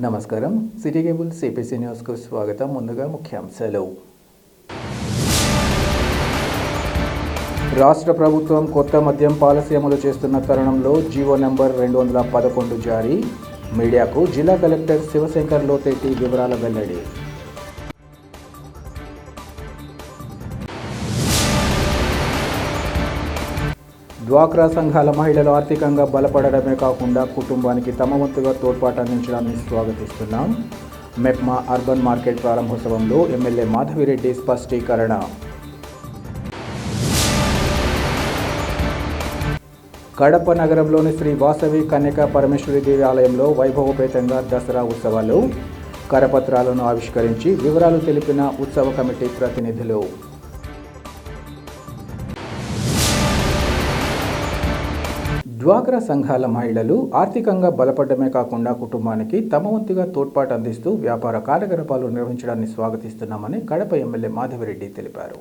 నమస్కారం. City cable CPC న్యూస్కు స్వాగతం. ముందుగా ముఖ్యాంశాలు. రాష్ట్ర ప్రభుత్వం కొత్త మద్యం పాలసీ అమలు చేస్తున్న తరుణంలో జీవో నంబర్ 211 జారీ. మీడియాకు జిల్లా కలెక్టర్ శివశంకర్ లోతేటి వివరాల వెల్లడి. డ్వాక్రా సంఘాల మహిళలు ఆర్థికంగా బలపడడమే కాకుండా కుటుంబానికి తమ వంతుగా తోడ్పాటు అందించడాన్ని స్వాగతిస్తున్నాం. మెప్మా అర్బన్ మార్కెట్ ప్రారంభోత్సవంలో ఎమ్మెల్యే మాధవిరెడ్డి స్పష్టీకరణ. కడప నగరంలోని శ్రీ వాసవి కన్యకా పరమేశ్వరి దేవి ఆలయంలో వైభవోపేతంగా దసరా ఉత్సవాలు. కరపత్రాలను ఆవిష్కరించి వివరాలు తెలిపిన ఉత్సవ కమిటీ ప్రతినిధులు. డ్వాక్రా సంఘాల మహిళలు ఆర్థికంగా బలపడమే కాకుండా కుటుంబానికి తమ వంతుగా తోడ్పాటు అందిస్తూ వ్యాపార కార్యకలాపాలు నిర్వహించడాన్ని స్వాగతిస్తున్నామని కడప ఎమ్మెల్యే మాధవిరెడ్డి తెలిపారు.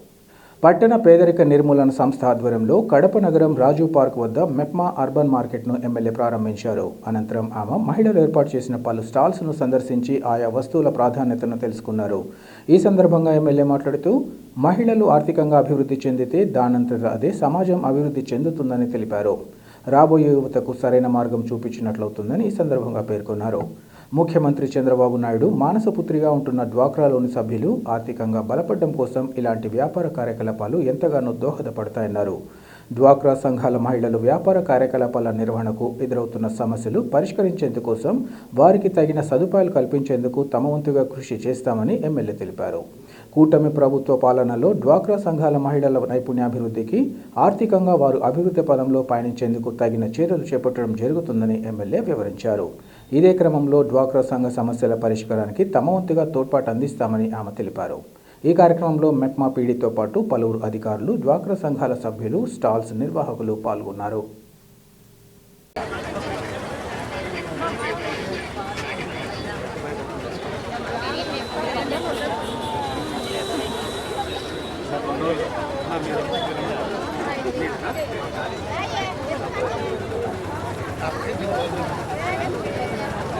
పట్టణ పేదరిక నిర్మూలన సంస్థ ఆధ్వర్యంలో కడప నగరం రాజు పార్క్ వద్ద మెప్మా అర్బన్ మార్కెట్ను ఎమ్మెల్యే ప్రారంభించారు. అనంతరం ఆమె మహిళలు ఏర్పాటు చేసిన పలు స్టాల్స్ను సందర్శించి ఆయా వస్తువుల ప్రాధాన్యతను తెలుసుకున్నారు. ఈ సందర్భంగా ఎమ్మెల్యే మాట్లాడుతూ మహిళలు ఆర్థికంగా అభివృద్ధి చెందితే దానంతట అదే సమాజం అభివృద్ధి చెందుతుందని తెలిపారు. రాబోయే యువతకు సరైన మార్గం చూపించినట్లవుతుందని ఈ సందర్భంగా పేర్కొన్నారు. ముఖ్యమంత్రి చంద్రబాబు నాయుడు మానసపుత్రిగా ఉంటున్న డ్వాక్రాలోని సభ్యులు ఆర్థికంగా బలపడడం కోసం ఇలాంటి వ్యాపార కార్యకలాపాలు ఎంతగానో దోహదపడతాయన్నారు. డ్వాక్రా సంఘాల మహిళలు వ్యాపార కార్యకలాపాల నిర్వహణకు ఎదురవుతున్న సమస్యలు పరిష్కరించేందుకోసం వారికి తగిన సదుపాయాలు కల్పించేందుకు తమ వంతుగా కృషి చేస్తామని ఎమ్మెల్యే తెలిపారు. కూటమి ప్రభుత్వ పాలనలో డ్వాక్రా సంఘాల మహిళల నైపుణ్యాభివృద్ధికి, ఆర్థికంగా వారు అభివృద్ధి పదంలో పయనించేందుకు తగిన చర్యలు చేపట్టడం జరుగుతుందని ఎమ్మెల్యే వివరించారు. ఇదే క్రమంలో డ్వాక్రా సంఘ సమస్యల పరిష్కారానికి తమ వంతుగా తోడ్పాటు అందిస్తామని ఆమె తెలిపారు. ఈ కార్యక్రమంలో మెప్మా పీడీతో పాటు పలువురు అధికారులు, డ్వాక్రా సంఘాల సభ్యులు, స్టాల్స్ నిర్వాహకులు పాల్గొన్నారు.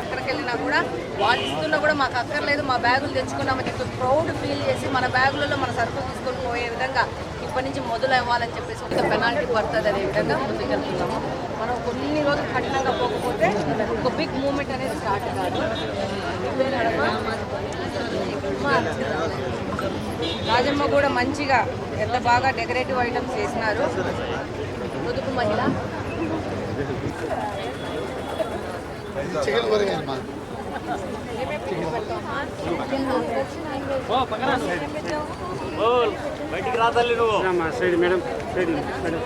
ఎక్కడికి వెళ్ళినా కూడా వాళ్ళు ఇస్తున్నా కూడా మాకు అక్కర్లేదు, మా బ్యాగులు తెచ్చుకున్నామని చెప్పి ప్రౌడ్ ఫీల్ చేసి మన బ్యాగులలో మన సరుకులు తీసుకొని పోయే విధంగా ఇప్పటి నుంచి మొదలు అవ్వాలని చెప్పేసి ఒక పెనాల్టీ పడుతుంది అనే విధంగా ముందుకెళ్తున్నాము. మనం కొన్ని రోజులు కఠినంగా పోకపోతే ఒక బిగ్ మూమెంట్ అనేది స్టార్ట్ కాదు. రాజమ్మ కూడా మంచిగా ఎంత బాగా డెకరేటివ్ ఐటమ్స్ చేసినారు. పొదుపు మహిళ బయటికి రాదాలి నువ్వు side madam side madam.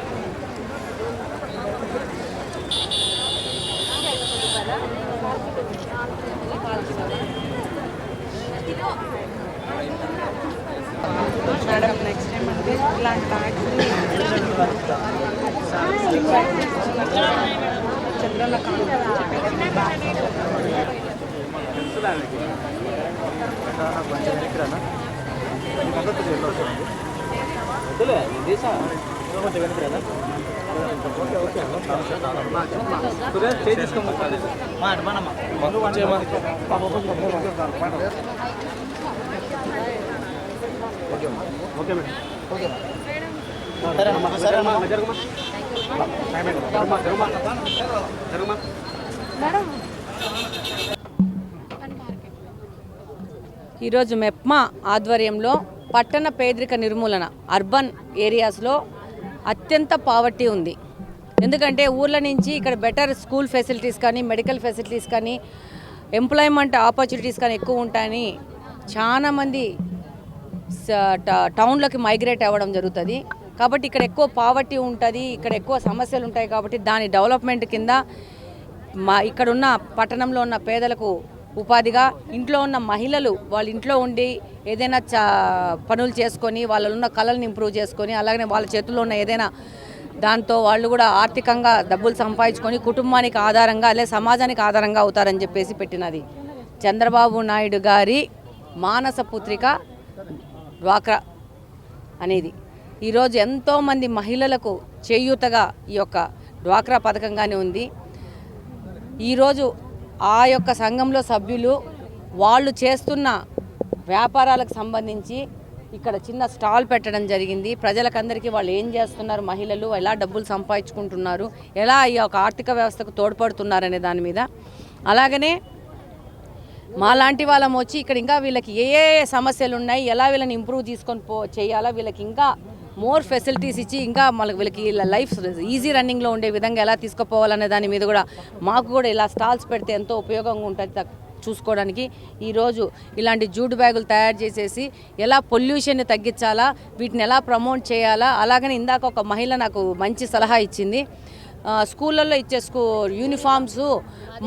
Madam next time అంటే ఇలాంటి బ్యాగ్స్ చంద్రలో ఈరోజు మెప్మా ఆధ్వర్యంలో పట్టణ పేదరిక నిర్మూలన అర్బన్ ఏరియాస్లో అత్యంత పావర్టీ ఉంది. ఎందుకంటే ఊర్ల నుంచి ఇక్కడ బెటర్ స్కూల్ ఫెసిలిటీస్ కానీ, మెడికల్ ఫెసిలిటీస్ కానీ, ఎంప్లాయ్మెంట్ ఆపర్చునిటీస్ కానీ ఎక్కువ ఉంటాయని చాలామంది టౌన్లోకి మైగ్రేట్ అవ్వడం జరుగుతుంది. కాబట్టి ఇక్కడ ఎక్కువ పావర్టీ ఉంటుంది, ఇక్కడ ఎక్కువ సమస్యలు ఉంటాయి. కాబట్టి దాని డెవలప్మెంట్ కింద ఇక్కడున్న పట్టణంలో ఉన్న పేదలకు ఉపాధిగా, ఇంట్లో ఉన్న మహిళలు వాళ్ళ ఇంట్లో ఉండి ఏదైనా పనులు చేసుకొని వాళ్ళలో ఉన్న కళలను ఇంప్రూవ్ చేసుకొని, అలాగనే వాళ్ళ చేతుల్లో ఉన్న ఏదైనా దాంతో వాళ్ళు కూడా ఆర్థికంగా డబ్బులు సంపాదించుకొని కుటుంబానికి ఆధారంగా లేదా సమాజానికి ఆధారంగా అవుతారని చెప్పేసి పెట్టినది చంద్రబాబు నాయుడు గారి మానస పుత్రిక డ్వాక్రా అనేది. ఈరోజు ఎంతోమంది మహిళలకు చేయూతగా ఈ యొక్క డ్వాక్రా పథకంగానే ఉంది. ఈరోజు ఆ యొక్క సంఘంలో సభ్యులు వాళ్ళు చేస్తున్న వ్యాపారాలకు సంబంధించి ఇక్కడ చిన్న స్టాల్ పెట్టడం జరిగింది. ప్రజలకందరికీ వాళ్ళు ఏం చేస్తున్నారు, మహిళలు ఎలా డబ్బులు సంపాదించుకుంటున్నారు, ఎలా ఈ యొక్క ఆర్థిక వ్యవస్థకు తోడ్పడుతున్నారనే దాని మీద. అలాగనే మాలాంటి వాళ్ళం వచ్చి ఇక్కడ ఇంకా వీళ్ళకి ఏ సమస్యలు ఉన్నాయి, ఎలా వీళ్ళని ఇంప్రూవ్ తీసుకొని చేయాలా, వీళ్ళకి ఇంకా మోర్ ఫెసిలిటీస్ ఇచ్చి ఇంకా వీళ్ళకి లైఫ్ ఈజీ రన్నింగ్లో ఉండే విధంగా ఎలా తీసుకుపోవాలనే దాని మీద కూడా మాకు కూడా ఇలా స్టాల్స్ పెడితే ఎంతో ఉపయోగంగా ఉంటుంది చూసుకోవడానికి. ఈరోజు ఇలాంటి జూట్ బ్యాగులు తయారు చేసేసి ఎలా పొల్యూషన్ని తగ్గించాలా, వీటిని ఎలా ప్రమోట్ చేయాలా. అలాగని ఇందాక ఒక మహిళ నాకు మంచి సలహా ఇచ్చింది. స్కూళ్ళల్లో ఇచ్చే యూనిఫామ్స్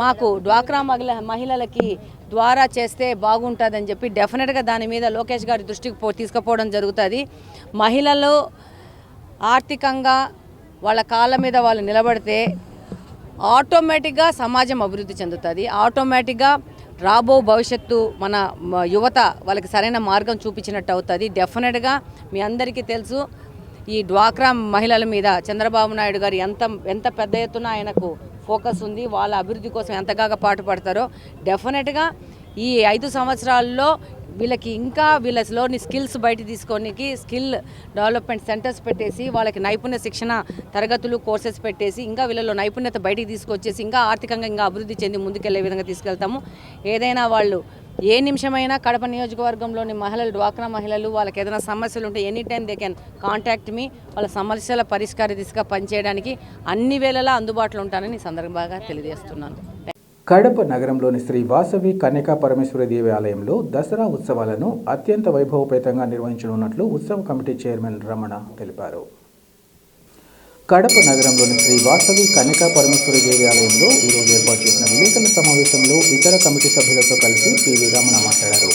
మాకు డ్వాక్రా మహిళలకి ద్వారా చేస్తే బాగుంటుందని చెప్పి డెఫినెట్గా దాని మీద లోకేష్ గారి దృష్టికి తీసుకుపోవడం జరుగుతుంది. మహిళలు ఆర్థికంగా వాళ్ళ కాళ్ళ మీద వాళ్ళు నిలబడితే ఆటోమేటిక్గా సమాజం అభివృద్ధి చెందుతుంది. ఆటోమేటిక్గా రాబో భవిష్యత్తు మన యువత వాళ్ళకి సరైన మార్గం చూపించినట్టు అవుతుంది. డెఫినెట్గా మీ అందరికీ తెలుసు ఈ డ్వాక్రా మహిళల మీద చంద్రబాబు నాయుడు గారు ఎంత పెద్ద ఎత్తున ఆయనకు ఫోకస్ ఉంది, వాళ్ళ అభివృద్ధి కోసం ఎంతగా పాటుపడతారో. డెఫినెట్గా ఈ 5 సంవత్సరాల్లో వీళ్ళకి ఇంకా వీళ్ళలోని స్కిల్స్ బయట తీసుకోనికి స్కిల్ డెవలప్మెంట్ సెంటర్స్ పెట్టేసి వాళ్ళకి నైపుణ్య శిక్షణ తరగతులు కోర్సెస్ పెట్టేసి ఇంకా వీళ్ళలో నైపుణ్యత బయటికి తీసుకొచ్చేసి ఇంకా ఆర్థికంగా ఇంకా అభివృద్ధి చెంది ముందుకెళ్లే విధంగా తీసుకెళ్తాము. ఏదైనా వాళ్ళు ఏ నిమిషమైనా కడప నియోజకవర్గంలోని మహిళలు, డ్వాక్రా మహిళలు వాళ్ళకి ఏదైనా సమస్యలు ఉంటే any time they can contact me. వాళ్ళ సమస్యల పరిష్కార దిశగా పనిచేయడానికి అన్ని వేళలా అందుబాటులో ఉంటానని సందర్భంగా తెలియజేస్తున్నాను. కడప నగరంలోని శ్రీ వాసవి కన్యకా పరమేశ్వరి దేవి ఆలయంలో దసరా ఉత్సవాలను అత్యంత వైభవపేతంగా నిర్వహించనున్నట్లు ఉత్సవ కమిటీ చైర్మన్ రమణ తెలిపారు. కడప నగరంలోని శ్రీ వాసవి కన్యకా పరమేశ్వరి దేవి ఆలయంలో ఈరోజు ఏర్పాటు చేసిన విలేకరుల సమావేశంలో ఇతర కమిటీ సభ్యులతో కలిసి పివి రమణ మాట్లాడారు.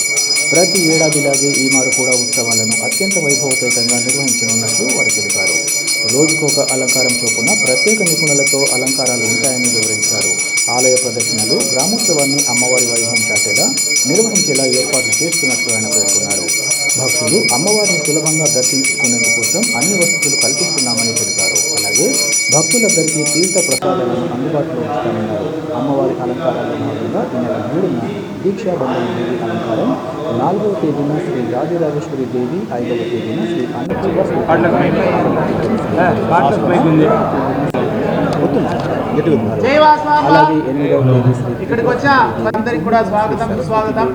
ప్రతి ఏడాదిలాగే ఈ మారు కూడా ఉత్సవాలను అత్యంత వైభవపేతంగా నిర్వహించనున్నట్లు వారు తెలిపారు. రోజుకొక అలంకారం చొప్పున ప్రత్యేక నిపుణులతో అలంకారాలు ఉంటాయని వివరించారు. ఆలయ ప్రదర్శనలు గ్రామోత్సవాన్ని అమ్మవారి వైభవం చాటేలా నిర్వహించేలా ఏర్పాట్లు చేస్తున్నట్లు ఆయన పేర్కొన్నారు. భక్తులు అమ్మవారిని సులభంగా దర్శించుకునేందుకోసం అన్ని వసతులు కల్పిస్తున్నామని తెలిపారు. అలాగే భక్తులందరికీ తీర్థ ప్రసాదాలను అందుబాటులో ఉంచుతామన్నారు. అమ్మవారి అలంకారాల్లో భాగంగా ఈ నెల 3న దీక్షాబంధన దేవి అలంకారం, 4వ తేదీన శ్రీ రాజరాజేశ్వరి దేవి, 5వ తేదీన శ్రీ అలాగే 8వ తేదీ శ్రీ ఇక్కడికి వచ్చా అందరికి కూడా స్వాగతం సుస్వాగతం.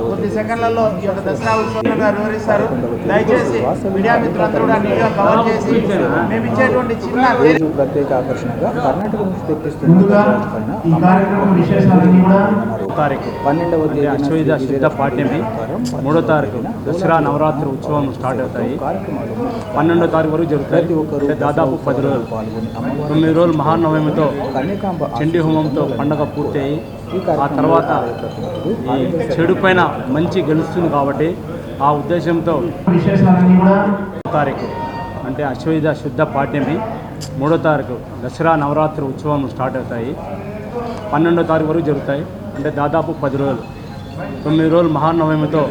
కొద్ది సెకండ్లలో ఈ యొక్క దసరా ఉత్సవంగా వివరిస్తారు. దయచేసి మీడియా మిత్రులందరూ కూడా నీట్గా కవర్ చేసి మేము ఇచ్చేటువంటి చిన్న ప్రత్యేక ఆకర్షణగా కర్ణాటక నుంచి తెప్పిస్తున్న ఈ కార్యక్రమం విశేషాలన్నీ కూడా 12వ తేదీ అశ్వయుధ శుద్ధ పాఠ్యమి, 3వ తారీఖు దసరా నవరాత్రి ఉత్సవం స్టార్ట్ అవుతాయి. 12వ తారీఖు వరకు జరుగుతాయి. దాదాపు 10 రోజులు, 9 రోజులు మహానవమితో చండీ హోమంతో పండగ పూర్తయి ఆ తర్వాత ఈ చెడు పైన మంచి గెలుస్తుంది కాబట్టి ఆ ఉద్దేశంతో తారీఖు అంటే అశ్వయుధ శుద్ధ పాఠ్యమి, 3వ తారీఖు దసరా నవరాత్రి ఉత్సవం స్టార్ట్ అవుతాయి. 12వ తారీఖు వరకు జరుగుతాయి. అంటే దాదాపు 10 రోజులు, 9 రోజులు మహానవమితో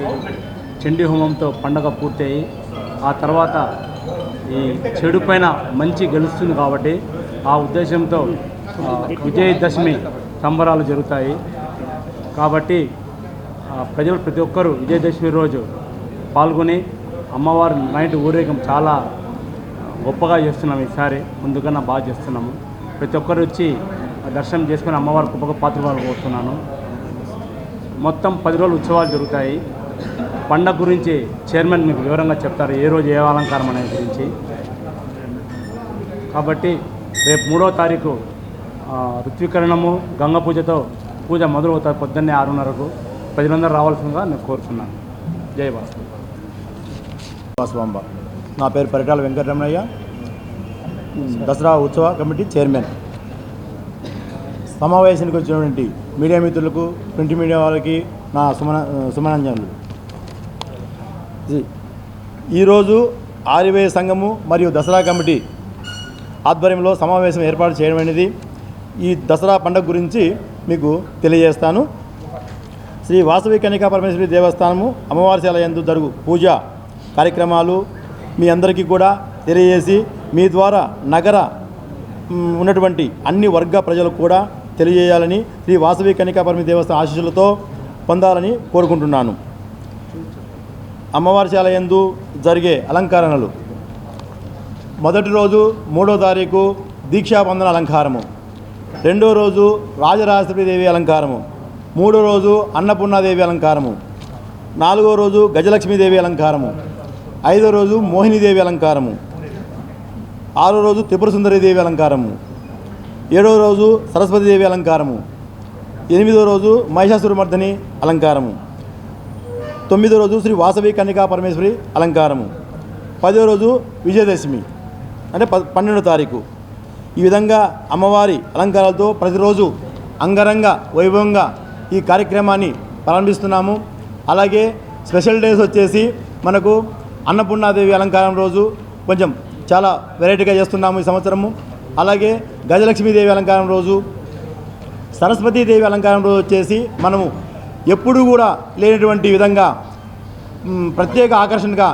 చండీ హోమంతో పండగ పూర్తయి ఆ తర్వాత ఈ చెడు పైన మంచి గెలుస్తుంది కాబట్టి ఆ ఉద్దేశంతో విజయదశమి సంబరాలు జరుగుతాయి. కాబట్టి ప్రజలు ప్రతి ఒక్కరూ విజయదశమి రోజు పాల్గొని అమ్మవారి నైట్ ఊరేగం చాలా గొప్పగా చేస్తున్నాము. ఈసారి ముందుకన్నా బాగా చేస్తున్నాము. ప్రతి ఒక్కరు వచ్చి దర్శనం చేసుకుని అమ్మవారి గొప్పగా పాత్రలు కోరుతున్నాను. మొత్తం 10 రోజులు ఉత్సవాలు జరుగుతాయి. పండగ గురించి చైర్మన్ మీకు వివరంగా చెప్తారు, ఏ రోజు ఏ అలంకారం అనే గురించి. కాబట్టి రేపు 3వ తారీఖు ఋత్వీకరణము గంగ పూజతో పూజ మొదలవుతుంది. పొద్దున్నే 6:30కు ప్రజలందరూ రావాల్సిందిగా నేను కోరుతున్నాను. జై వాసవాంబ. నా పేరు పరిటాల వెంకటరమణయ్య, దసరా ఉత్సవ కమిటీ చైర్మన్. సమావేశానికి వచ్చినటువంటి మీడియా మిత్రులకు, ప్రింట్ మీడియా వాళ్ళకి నా సుమనాంజనులు. ఈరోజు ఆర్యవేయ సంఘము మరియు దసరా కమిటీ ఆధ్వర్యంలో సమావేశం ఏర్పాటు చేయడం అనేది ఈ దసరా పండుగ గురించి మీకు తెలియజేస్తాను. శ్రీ వాసవి కన్యకా పరమేశ్వరి దేవస్థానము అమ్మవారి యందు జరుగు పూజ కార్యక్రమాలు మీ అందరికీ కూడా తెలియజేసి మీ ద్వారా నగర ఉన్నటువంటి అన్ని వర్గ ప్రజలకు కూడా తెలియజేయాలని శ్రీ వాసవి కన్యకాపరమి దేవస్థానం ఆశీస్సులతో పొందాలని కోరుకుంటున్నాను. అమ్మవారి శాల యందు జరిగే అలంకరణలు: మొదటి రోజు 3వ తారీఖు దీక్షాబంధన అలంకారము, 2వ రోజు రాజరాజేశ్వరీదేవి అలంకారము, 3వ రోజు అన్నపూర్ణాదేవి అలంకారము, 4వ రోజు గజలక్ష్మీదేవి అలంకారము, 5వ రోజు మోహినీదేవి అలంకారము, 6వ రోజు త్రిపుర సుందరీదేవి అలంకారము, 7వ రోజు సరస్వతీదేవి అలంకారము, 8వ రోజు మహిషాసురమర్దిని అలంకారము, 9వ రోజు శ్రీ వాసవి కన్యకా పరమేశ్వరి అలంకారము, 10వ రోజు విజయదశమి అంటే 12వ తారీఖు. ఈ విధంగా అమ్మవారి అలంకారాలతో ప్రతిరోజు అంగరంగ వైభవంగా ఈ కార్యక్రమాన్ని ప్రారంభిస్తున్నాము. అలాగే స్పెషల్ డేస్ వచ్చేసి మనకు అన్నపూర్ణాదేవి అలంకారం రోజు కొంచెం చాలా వెరైటీగా చేస్తున్నాము ఈ సంవత్సరము. అలాగే గజలక్ష్మీదేవి అలంకారం రోజు, సరస్వతీదేవి అలంకారం రోజు వచ్చేసి మనము ఎప్పుడూ కూడా లేనటువంటి విధంగా ప్రత్యేక ఆకర్షణగా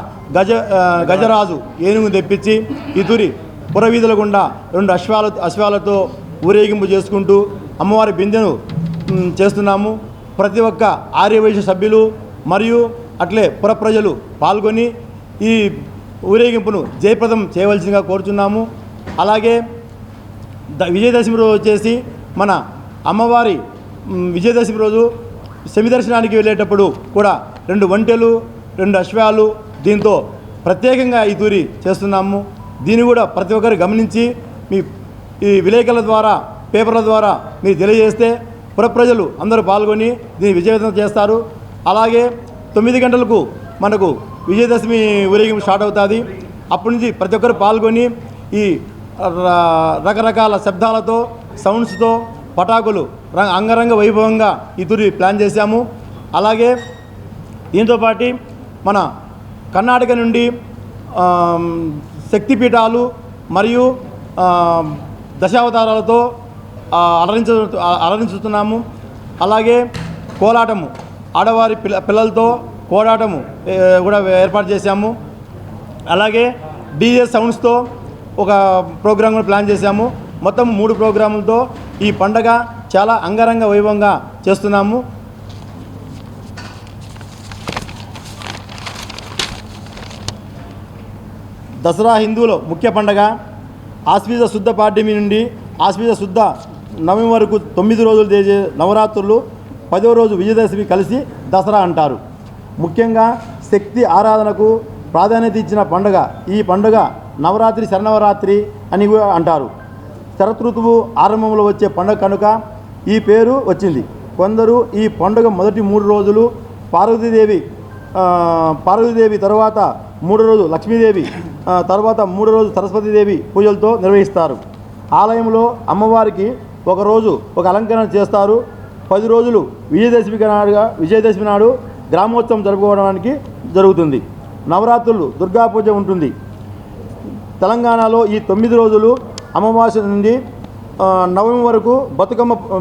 గజరాజు ఏనుగు తెప్పించి ఇతురి పురవీధుల గుండా 2 అశ్వాలతో ఊరేగింపు చేసుకుంటూ అమ్మవారి బిందెను చేస్తున్నాము. ప్రతి ఒక్క ఆర్యవైశ్య సభ్యులు మరియు అట్లే పుర ప్రజలు పాల్గొని ఈ ఊరేగింపును జయప్రదం చేయవలసిందిగా కోరుచున్నాము. అలాగే విజయదశమి రోజు వచ్చేసి మన అమ్మవారి విజయదశమి రోజు శమి దర్శనానికి వెళ్ళేటప్పుడు కూడా 2 ఒంటెలు 2 అశ్వాలు దీంతో ప్రత్యేకంగా ఈ తూరి చేస్తున్నాము. దీన్ని కూడా ప్రతి ఒక్కరు గమనించి మీ ఈ విలేకరుల ద్వారా పేపర్ల ద్వారా మీరు తెలియజేస్తే పుర ప్రజలు అందరూ పాల్గొని దీన్ని విజయవంతం చేస్తారు. అలాగే 9 గంటలకు మనకు విజయదశమి ఊరేగింపు స్టార్ట్ అవుతుంది. అప్పటి నుంచి ప్రతి ఒక్కరు పాల్గొని ఈ రకరకాల శబ్దాలతో సౌండ్స్తో పటాకులు అంగరంగ వైభవంగా ఈ తూరి ప్లాన్ చేశాము. అలాగే దీంతోపాటు మన కర్ణాటక నుండి శక్తిపీఠాలు మరియు దశావతారాలతో అలరించుతున్నాము. అలాగే కోలాటము ఆడవారి పిల్లలతో కోలాటము కూడా ఏర్పాటు చేశాము. అలాగే డీజే సౌండ్స్తో ఒక ప్రోగ్రాం కూడా ప్లాన్ చేశాము. మొత్తం 3 ప్రోగ్రాములతో ఈ పండగ చాలా అంగరంగ వైభవంగా చేస్తున్నాము. దసరా హిందువుల ముఖ్య పండగ. ఆశ్వీజ శుద్ధ పాడ్యమి నుండి ఆశ్వీజ శుద్ధ నవమి వరకు 9 రోజులు చేసే నవరాత్రులు 10వ రోజు విజయదశమి కలిసి దసరా అంటారు. ముఖ్యంగా శక్తి ఆరాధనకు ప్రాధాన్యత ఇచ్చిన పండుగ ఈ పండుగ. నవరాత్రి శరన్నవరాత్రి అని అంటారు. శరతృతువు ఆరంభంలో వచ్చే పండుగ కనుక ఈ పేరు వచ్చింది. కొందరు ఈ పండుగ మొదటి 3 రోజులు పార్వతీదేవి తర్వాత 3వ రోజు లక్ష్మీదేవి తర్వాత 3వ రోజు సరస్వతీదేవి పూజలతో నిర్వహిస్తారు. ఆలయంలో అమ్మవారికి ఒకరోజు ఒక అలంకరణ చేస్తారు. 10 రోజులు విజయదశమి నాడు గ్రామోత్సవం జరుపుకోవడానికి జరుగుతుంది. నవరాత్రులు దుర్గా పూజ ఉంటుంది. తెలంగాణలో ఈ 9 రోజులు అమావాస్య నుండి నవమి వరకు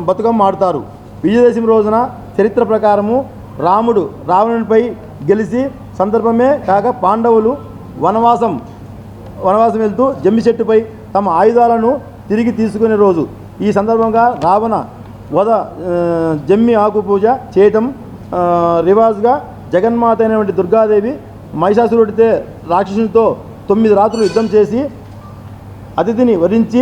బతుకమ్మ ఆడతారు. విజయదశమి రోజున చరిత్ర ప్రకారము రాముడు రావణునిపై గెలిచి సందర్భమే కాక పాండవులు వనవాసం వెళ్తూ జమ్మి చెట్టుపై తమ ఆయుధాలను తిరిగి తీసుకునే రోజు. ఈ సందర్భంగా రావణ వధ జమ్మి ఆకు పూజ చేయటం రివాజ్గా జగన్మాత అయినటువంటి దుర్గాదేవి మహిషాసురుడితే రాక్షసునితో 9 రాత్రులు యుద్ధం చేసి అతిథిని వరించి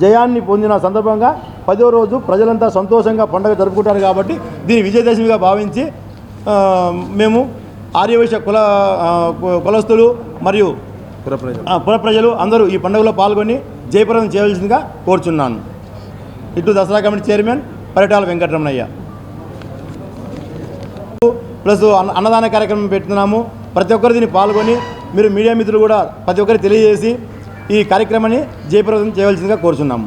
జయాన్ని పొందిన సందర్భంగా 10వ రోజు ప్రజలంతా సంతోషంగా పండుగ జరుపుకుంటారు. కాబట్టి దీన్ని విజయదశమిగా భావించి మేము ఆర్యవైశ్య కులస్తులు మరియు పుర ప్రజలు అందరూ ఈ పండుగలో పాల్గొని జయప్రదం చేయవలసిందిగా కోరుచున్నాను. ఇటు Dasara committee chairman Paritala Venkataramanaiah. Plus అన్నదాన కార్యక్రమం పెడుతున్నాము. ప్రతి ఒక్కరు దీన్ని పాల్గొని మీరు మీడియా మిత్రులు కూడా ప్రతి ఒక్కరికి తెలియజేసి ఈ కార్యక్రమాన్ని జయప్రదం చేయవలసిందిగా కోరుచున్నాము.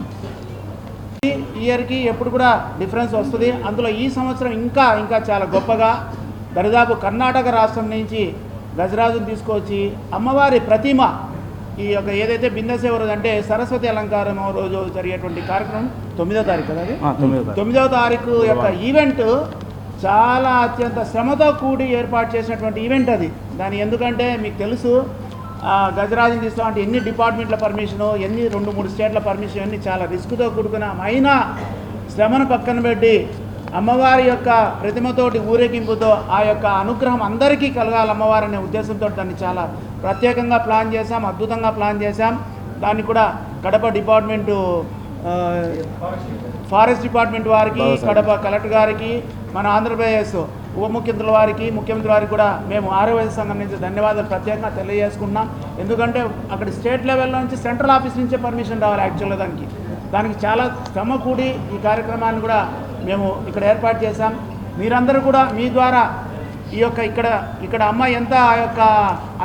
ఇయర్కి ఎప్పుడు కూడా డిఫరెన్స్ వస్తుంది. అందులో ఈ సంవత్సరం ఇంకా చాలా గొప్పగా దరిదాపు కర్ణాటక రాష్ట్రం నుంచి గజరాజును తీసుకొచ్చి అమ్మవారి ప్రతిమ ఈ యొక్క ఏదైతే బిందెసేవ రోజు అంటే సరస్వతి అలంకారం రోజు జరిగేటువంటి కార్యక్రమం 9వ తారీఖు కదా, అది 9వ తారీఖు యొక్క ఈవెంట్ చాలా అత్యంత శ్రమతో కూడి ఏర్పాటు చేసినటువంటి ఈవెంట్ అది. దాని ఎందుకంటే మీకు తెలుసు గజరాజుని తీస్తామంటే ఎన్ని డిపార్ట్మెంట్ల పర్మిషను, ఎన్ని 2-3 స్టేట్ల పర్మిషన్, అన్ని చాలా రిస్క్తో కూడుకున్న అయినా శ్రమను పక్కన పెట్టి అమ్మవారి యొక్క ప్రతిమతోటి ఊరేగింపుతో ఆ యొక్క అనుగ్రహం అందరికీ కలగాలి అమ్మవారనే ఉద్దేశంతో దాన్ని చాలా ప్రత్యేకంగా ప్లాన్ చేశాం, అద్భుతంగా ప్లాన్ చేశాం. దాన్ని కూడా కడప డిపార్ట్మెంటు ఫారెస్ట్ డిపార్ట్మెంట్ వారికి, కడప కలెక్టర్ గారికి, మన ఆంధ్రప్రదేశ్ ఉప ముఖ్యమంత్రుల వారికి, ముఖ్యమంత్రి వారికి కూడా మేము ఆర్యవైశ్య సంఘం నుంచి ధన్యవాదాలు ప్రత్యేకంగా తెలియజేసుకుంటున్నాం. ఎందుకంటే అక్కడ స్టేట్ లెవెల్ నుంచి సెంట్రల్ ఆఫీస్ నుంచే పర్మిషన్ రావాలి. యాక్చువల్గా దానికి చాలా శ్రమ కూడి ఈ కార్యక్రమాన్ని కూడా మేము ఇక్కడ ఏర్పాటు చేశాం. మీరందరూ కూడా మీ ద్వారా ఈ యొక్క ఇక్కడ అమ్మ ఎంత ఆ యొక్క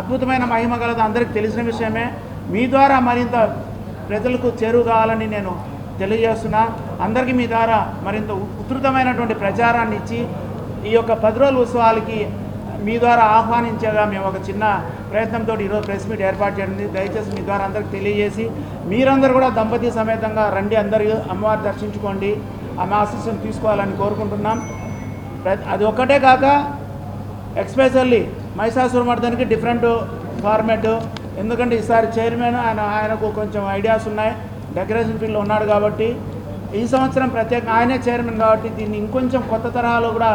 అద్భుతమైన మహిమ గలదో అందరికీ తెలిసిన విషయమే. మీ ద్వారా మరింత ప్రజలకు చేరువ కావాలని నేను తెలియజేస్తున్నా. అందరికీ మీ ద్వారా మరింత ఉధృతమైనటువంటి ప్రచారాన్ని ఇచ్చి ఈ యొక్క 10 రోజుల ఉత్సవాలకి మీ ద్వారా ఆహ్వానించగా మేము ఒక చిన్న ప్రయత్నంతో ఈరోజు ప్రెస్ మీట్ ఏర్పాటు చేయండి. దయచేసి మీ ద్వారా అందరికి తెలియజేసి మీరందరూ కూడా దంపతి సమేతంగా రండి, అందరూ అమ్మవారు దర్శించుకోండి, ఆమె ఆశీస్సును తీసుకోవాలని కోరుకుంటున్నాం. అది ఒక్కటే కాక ఎక్స్పెషల్లీ మహిషాసురమర్దనికి డిఫరెంట్ ఫార్మాట్. ఎందుకంటే ఈసారి చైర్మన్ ఆయనకు కొంచెం ఐడియాస్ ఉన్నాయి, డెకరేషన్ ఫీల్డ్లో ఉన్నాడు కాబట్టి ఈ సంవత్సరం ప్రత్యేకంగా ఆయనే చైర్మన్ కాబట్టి దీన్ని ఇంకొంచెం కొత్త తరహాలో కూడా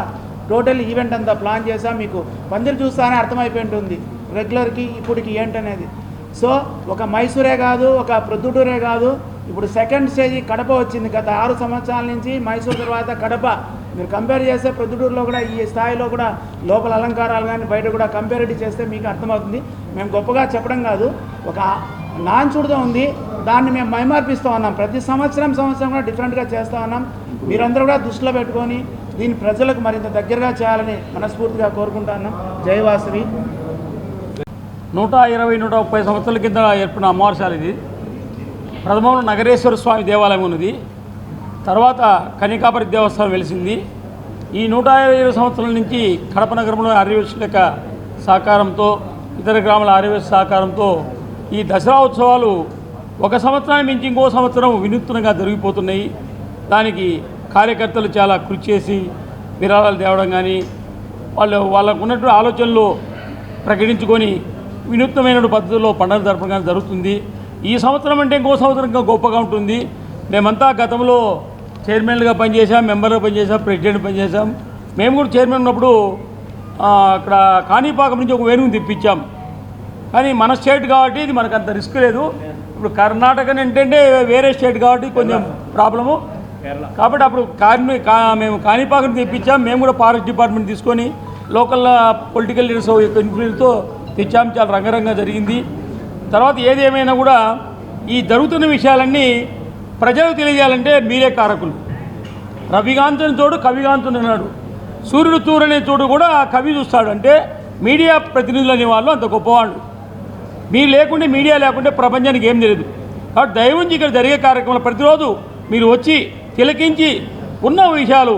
టోటల్ ఈవెంట్ అంతా ప్లాన్ చేసాం. మీకు పందిరి చూస్తానే అర్థమైపోయి ఉంటుంది రెగ్యులర్కి ఇప్పటికి ఏంటనేది. సో ఒక మైసూరే కాదు, ఒక ప్రొద్దుటూరే కాదు, ఇప్పుడు సెకండ్ స్టేజ్ కడప వచ్చింది. గత 6 సంవత్సరాల నుంచి మైసూరు తర్వాత కడప మీరు కంపేర్ చేస్తే ప్రొద్దుటూరులో కూడా ఈ స్థాయిలో కూడా లోపల అలంకారాలు కానీ బయట కూడా కంపేరిటీ చేస్తే మీకు అర్థమవుతుంది. మేము గొప్పగా చెప్పడం కాదు, ఒక నాన్చుడుతో ఉంది, దాన్ని మేము మైమార్పిస్తూ ఉన్నాం. ప్రతి సంవత్సరం కూడా డిఫరెంట్గా చేస్తూ ఉన్నాం. మీరందరూ కూడా దృష్టిలో పెట్టుకొని దీన్ని ప్రజలకు మరింత దగ్గరగా చేయాలని మనస్ఫూర్తిగా కోరుకుంటున్నాం. జై వాసవి. 120-130 సంవత్సరాల కింద ఏర్పడిన అమ్మవారిశాల ఇది. ప్రథమంలో నగరేశ్వర స్వామి దేవాలయం ఉన్నది, తర్వాత కనికాపరి దేవస్థానం వెలిసింది. ఈ 120 సంవత్సరాల నుంచి కడప నగరంలో ఆర్యవైశ్యుల యొక్క సహకారంతో, ఇతర గ్రామాల ఆర్యవైశ్య సహకారంతో ఈ దసరా ఉత్సవాలు ఒక సంవత్సరాన్ని మించి ఇంకో సంవత్సరం వినూత్నంగా జరిగిపోతున్నాయి. దానికి కార్యకర్తలు చాలా కృషి చేసి విరాళాలు తేవడం కానీ వాళ్ళకు ఉన్నటువంటి ఆలోచనలు ప్రకటించుకొని వినూత్నమైన పద్ధతిలో పండుగ జరపడం కానీ జరుగుతుంది. ఈ సంవత్సరం అంటే ఇంకో సంవత్సరం ఇంకా గొప్పగా ఉంటుంది. మేమంతా గతంలో చైర్మన్లుగా పనిచేసాం, మెంబర్గా పనిచేసాం, ప్రెసిడెంట్ పనిచేసాం. మేము కూడా చైర్మన్ ఉన్నప్పుడు అక్కడ కాణిపాకం నుంచి ఒక వేణువుని తెప్పించాం. కానీ మన స్టేట్ కాబట్టి ఇది మనకు అంత రిస్క్ లేదు. ఇప్పుడు కర్ణాటక ఏంటంటే వేరే స్టేట్ కాబట్టి కొంచెం ప్రాబ్లము. కాబట్టి అప్పుడు మేము కాణిపాకం తెప్పించాం. మేము కూడా ఫారెస్ట్ డిపార్ట్మెంట్ తీసుకొని లోకల్ పొలిటికల్ లీడర్స్ యొక్క ఇన్ఫ్లుయెన్స్తో తెచ్చాం. చాలా రంగరంగా జరిగింది. తర్వాత ఏది ఏమైనా కూడా ఈ జరుగుతున్న విషయాలన్నీ ప్రజలకు తెలియజేయాలంటే మీరే కారకులు. రవికాంతుని చోడు కవికాంతుని అన్నాడు, సూర్యుడు తూరనే చోటు కూడా కవి చూస్తాడు. అంటే మీడియా ప్రతినిధులు అనే వాళ్ళు అంత గొప్పవాళ్ళు. మీరు లేకుంటే, మీడియా లేకుంటే ప్రపంచానికి ఏం తెలియదు. కాబట్టి దయవుంచి ఇక్కడ జరిగే కార్యక్రమాలు ప్రతిరోజు మీరు వచ్చి తిలకించి ఉన్న విషయాలు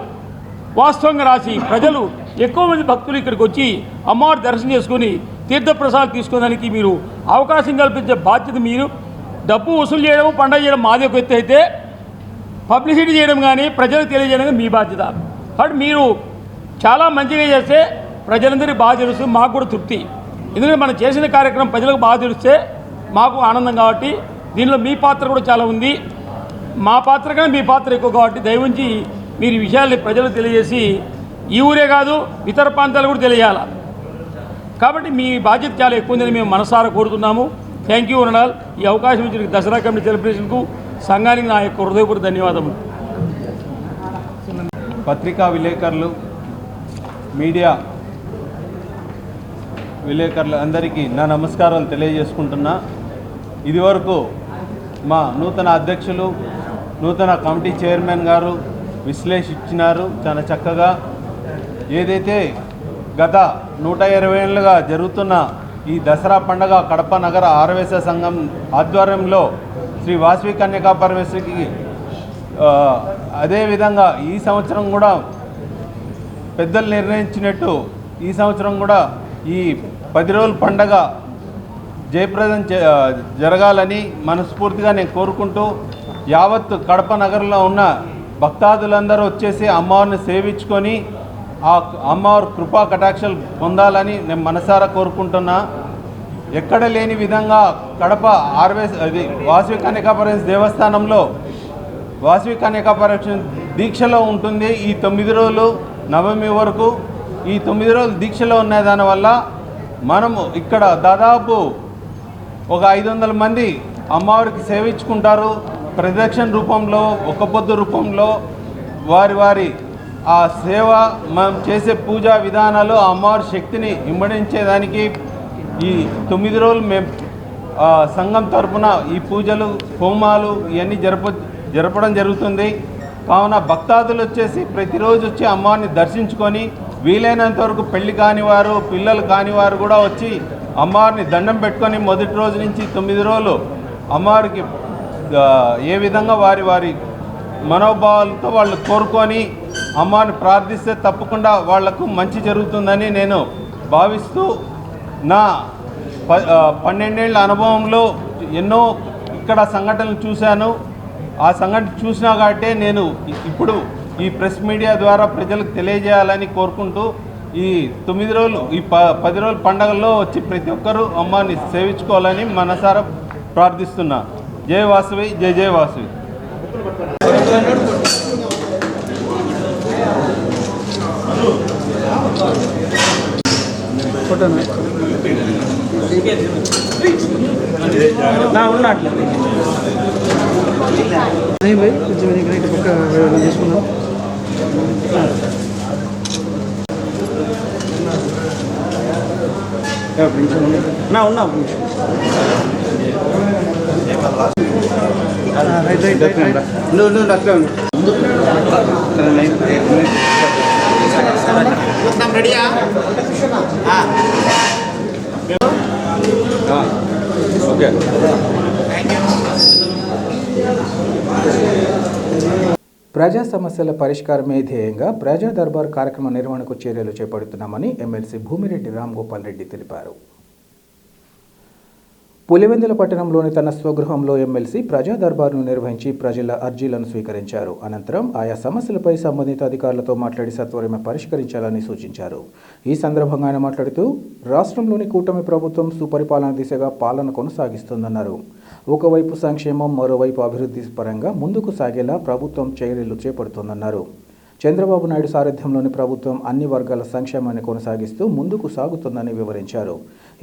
వాస్తవంగా రాసి ప్రజలు ఎక్కువ మంది భక్తులు ఇక్కడికి వచ్చి అమ్మవారి దర్శనం చేసుకుని తీర్థప్రసాదం తీసుకోవడానికి మీరు అవకాశం కల్పించే బాధ్యత మీరు. డబ్బు వసూలు చేయడం, పండగ చేయడం మాది ఒక ఎత్తు అయితే, పబ్లిసిటీ చేయడం కానీ ప్రజలకు తెలియజేయడం మీ బాధ్యత. కాబట్టి మీరు చాలా మంచిగా చేస్తే ప్రజలందరికీ బాగా తెలుస్తుంది, మాకు కూడా తృప్తి. ఎందుకంటే మనం చేసిన కార్యక్రమం ప్రజలకు బాగా తెలిస్తే మాకు ఆనందం. కాబట్టి దీనిలో మీ పాత్ర కూడా చాలా ఉంది. మా పాత్ర కన్నా మీ పాత్ర ఎక్కువ. కాబట్టి దయవుంచి మీరు ఈ విషయాల్ని ప్రజలకు తెలియజేసి ఈ ఊరే కాదు ఇతర ప్రాంతాలు కూడా తెలియాలి. కాబట్టి మీ బాధ్యత చాలా ఎక్కువ ఉందని మేము మనసారా కోరుతున్నాము. థ్యాంక్ యూ అనాల్. ఈ అవకాశం ఇచ్చిన దసరా కమిటీ సెలబ్రేషన్కు సంఘానికి నా యొక్క హృదయపూర్వక ధన్యవాదములు. పత్రికా విలేకరులు, మీడియా విలేకరులు అందరికీ నా నమస్కారాలు తెలియజేసుకుంటున్నా. ఇదివరకు మా నూతన అధ్యక్షులు, నూతన కమిటీ చైర్మన్ గారు విశ్లేషించినారు చాలా చక్కగా. ఏదైతే గత 120 ఏళ్ళుగా జరుగుతున్న ఈ దసరా పండుగ కడప నగర ఆర్యవైశ్య సంఘం ఆధ్వర్యంలో శ్రీ వాసవి కన్యకా పరమేశ్వరికి అదేవిధంగా ఈ సంవత్సరం కూడా పెద్దలు నిర్ణయించినట్టు ఈ సంవత్సరం కూడా ఈ 10 రోజుల పండగ జయప్రదం జరగాలని మనస్ఫూర్తిగా నేను కోరుకుంటూ, యావత్ కడప నగరంలో ఉన్న భక్తాదులందరూ వచ్చేసి అమ్మవారిని సేవించుకొని ఆ అమ్మవారి కృపా కటాక్షలు పొందాలని నేను మనసారా కోరుకుంటున్నా. ఎక్కడ లేని విధంగా కడప వాసవి కన్యకా పరమేశ్వరి దేవస్థానంలో వాసవి కన్యకా పరమేశ్వరి దీక్షలో ఉంటుంది ఈ 9 రోజులు నవమి వరకు. ఈ 9 రోజులు దీక్షలో ఉన్న దానివల్ల మనము ఇక్కడ దాదాపు ఒక 500 మంది అమ్మవారికి సేవించుకుంటారు. ప్రదక్షిణ రూపంలో, ఒక్క పొద్దు రూపంలో వారి ఆ సేవ, మనం చేసే పూజా విధానాలు ఆ అమ్మవారి శక్తిని ఇమ్మడించేదానికి ఈ 9 రోజులు మేము సంఘం తరపున ఈ పూజలు, హోమాలు ఇవన్నీ జరపడం జరుగుతుంది. కావున భక్తాదులు వచ్చేసి ప్రతిరోజు వచ్చి అమ్మవారిని దర్శించుకొని వీలైనంత వరకు పెళ్లి కానివారు, పిల్లలు కానివారు కూడా వచ్చి అమ్మవారిని దండం పెట్టుకొని మొదటి రోజు నుంచి 9 రోజులు అమ్మవారికి ఏ విధంగా వారి మనోభావాలతో వాళ్ళు కోరుకొని అమ్మవారిని ప్రార్థిస్తే తప్పకుండా వాళ్లకు మంచి జరుగుతుందని నేను భావిస్తూ, నా 12 ఏళ్ల అనుభవంలో ఎన్నో ఇక్కడ సంఘటనలు చూశాను. ఆ సంఘటన చూసినా కాబట్టి నేను ఇప్పుడు ఈ ప్రెస్ మీడియా ద్వారా ప్రజలకు తెలియజేయాలని కోరుకుంటూ, ఈ 9 రోజులు, ఈ 10 రోజుల పండుగల్లో వచ్చి ప్రతి ఒక్కరూ అమ్మని సేవించుకోవాలని మనసారా ప్రార్థిస్తున్నా. జై వాసవి, జై జై వాసవి. రెడీయా? ఓకే. ప్రజా సమస్యల పరిష్కారమే ధ్యేయంగా ప్రజా దర్బార్ కార్యక్రమ నిర్వహణకు చర్యలు చేపడుతున్నామని ఎమ్మెల్సీ భూమిరెడ్డి రామ్ గోపాల్ రెడ్డి తెలిపారు. పులివెందుల పట్టణంలోని తన స్వగృహంలో ఎమ్మెల్సీ ప్రజా దర్బార్ను నిర్వహించి ప్రజల అర్జీలను స్వీకరించారు. అనంతరం ఆయా సమస్యలపై సంబంధిత అధికారులతో మాట్లాడి సత్వరమే పరిష్కరించాలని సూచించారు. ఈ సందర్భంగా ఆయన మాట్లాడుతూ రాష్ట్రంలోని కూటమి ప్రభుత్వం సుపరిపాలన దిశగా పాలన కొనసాగిస్తుందన్నారు. ఒకవైపు సంక్షేమం, మరోవైపు అభివృద్ధి పరంగా ముందుకు సాగేలా ప్రభుత్వం చర్యలు చేపడుతోందన్నారు. చంద్రబాబు నాయుడు సారథ్యంలోని ప్రభుత్వం అన్ని వర్గాల సంక్షేమాన్ని కొనసాగిస్తూ ముందుకు సాగుతుందని వివరించారు.